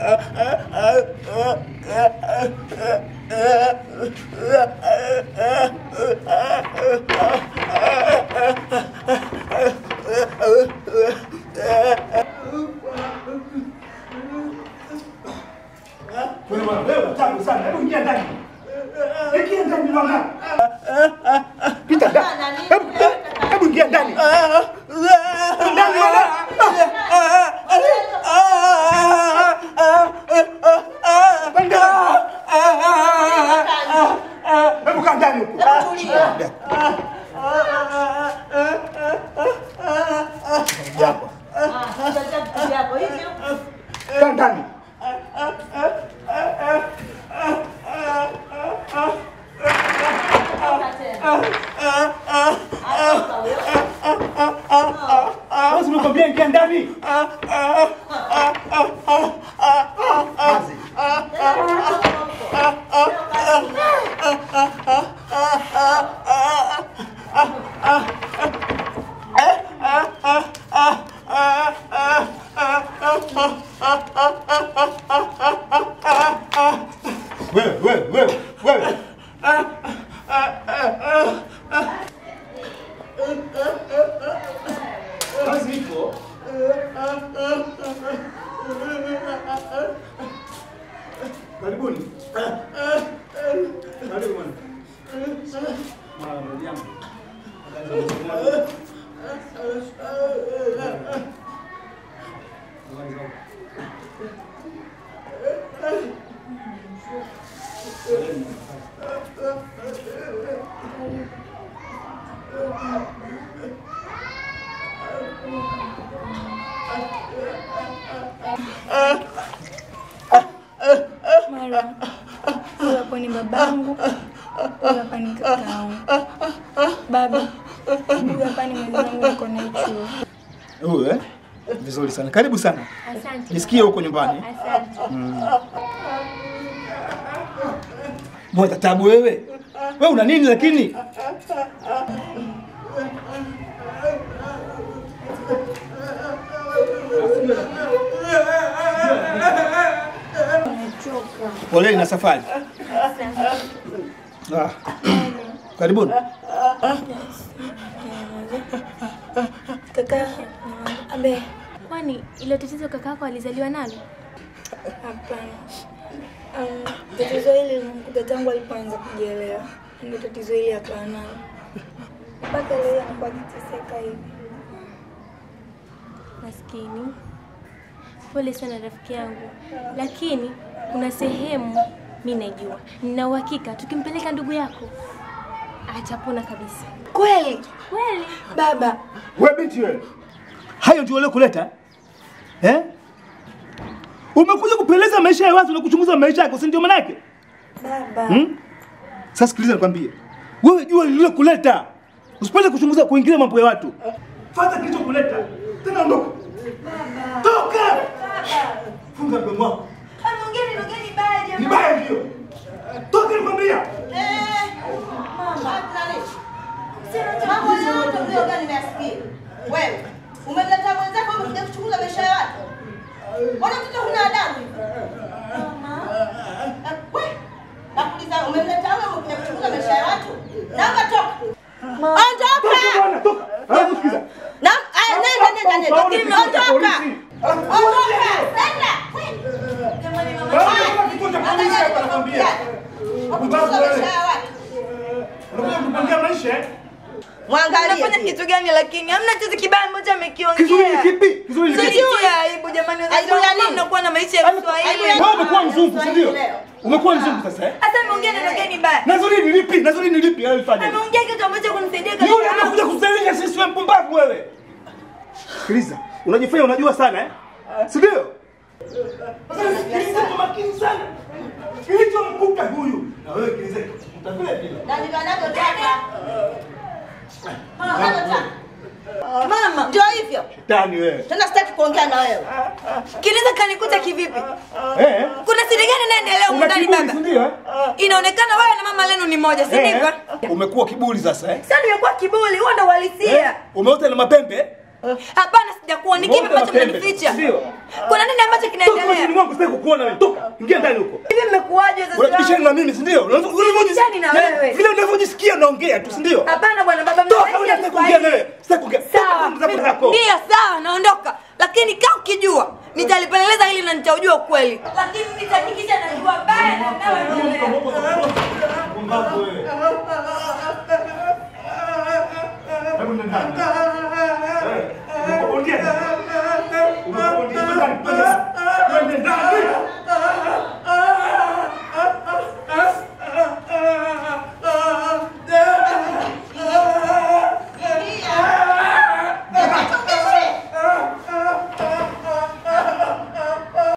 Wewe tabu sana. Hebu ingia ndani. Ingia ndani mwana. Pita ndani. Hebu ingia ndani. Ndani mwana. Hebu kaa ndani huko. Japo. Japo hivyo. Kaa ndani. Lazima nikwambie ingia ndani. Wewe. Kazi iko. Karibuni. Karibu bwana. Mama yangu. Mara, huyu hapa ni babangu, huyu hapa ni kakangu. Baba, huyu hapa ni mwenzangu yuko na chuo. Huyu vizuri sana. Karibu sana. Asante. Nisikie huko nyumbani. Asante. Mbona tabu wewe? Wewe una nini lakini? Poleni na safari. Karibuni. Kaka, abe, kwani ile tatizo kakako alizaliwa nalo? hapana. Tatizo hili limekuja tangu alipoanza kujielewa. Ndio tatizo hili akawa nalo. Mpaka leo anakuwa akiteseka hivi. Maskini. Pole sana rafiki yangu. Lakini kuna sehemu mimi najua. Nina uhakika tukimpeleka ndugu yako atapona kabisa. Kweli? Kweli? Baba. Wewe binti wewe. Hayo ndio leo kuleta? Umekuja kupeleza maisha ya watu na kuchunguza maisha yako, si ndio maana yake? Baba. Sasa sikiliza nikwambie. Wewe jua lile kuleta. Usipende kuchunguza kuingilia mambo ya watu. Fuata kilichokuleta. Tena ondoka. Baba. Toka. Baba. Funga mdomo wako. Anaongea baya jamani. Ni baya ndio. Toka nikwambia. Mambo yote ndio gani nimesikia. Wewe umemleta mwenzako umekuja kuchunguza maisha ya watu. Mbona mtoto huna adabu? Mama. Wewe nakuuliza umemleta wewe umekuja kuchunguza maisha ya watu? Naomba toka. Ondoka. Toka bwana, toka. Alafu sikiza. Na nenda. Ondoka. Ondoka. Nenda. Jamani mama. Kuchunguza maisha ya watu. Unakuja kupangia maisha Mwangalie. Unafanya kitu gani lakini? Hamna kitu kibaya ambacho amekiongea. Kizuri kipi? Kizuri kipi? Sio aibu jamani. Unakuwa na maisha ya Kiswahili. Wewe umekuwa mzungu, si ndio? Umekuwa mzungu sasa Hata ameongea neno gani baya? Nazuri ni lipi alifanya? Ameongea kitu ambacho kunisaidia kabisa. Yule anakuja kusaidia sisi wewe mpumbavu wewe. Sikiliza, unajifanya unajua sana si ndio? Sasa sikiliza kwa makini sana. Kilichomkuta huyu na wewe kilize utavile vile. Nani anataka? Mama, ndio hivyo. Shetani wewe. Tena sitaki kuongea na wewe. Kiliza kanikuta kivipi? Kuna siri gani inaendelea huko ndani baba? Ndio. Inaonekana wewe na mama lenu ni moja, si ndivyo? Umekuwa kiburi sasa Sasa nimekuwa kiburi, wewe ndo uhalisia. Umeota na mapembe? Hapana, sijakuwa. Ni kipi ambacho mnanificha? Ndio. Kuna nini ambacho kinaendelea? Toka mwangu sitaki kukuona wewe. Toka. Ingia ndani huko. Hivi mmekuaje sasa? Unabishana na mimi, si ndio? Unabishana na wewe. Vile unavyojisikia unaongea tu, si ndio? Hapana bwana, baba mnanificha. Toka kuongea nawe. Sitaki kuongea. Sawa. Ndio sawa, naondoka. Lakini kama ukijua, nitalipeleleza hili na nitaujua ukweli. Lakini nitahakikisha najua baya na nawe. Pumbavu wewe. Hebu nenda. Ongea.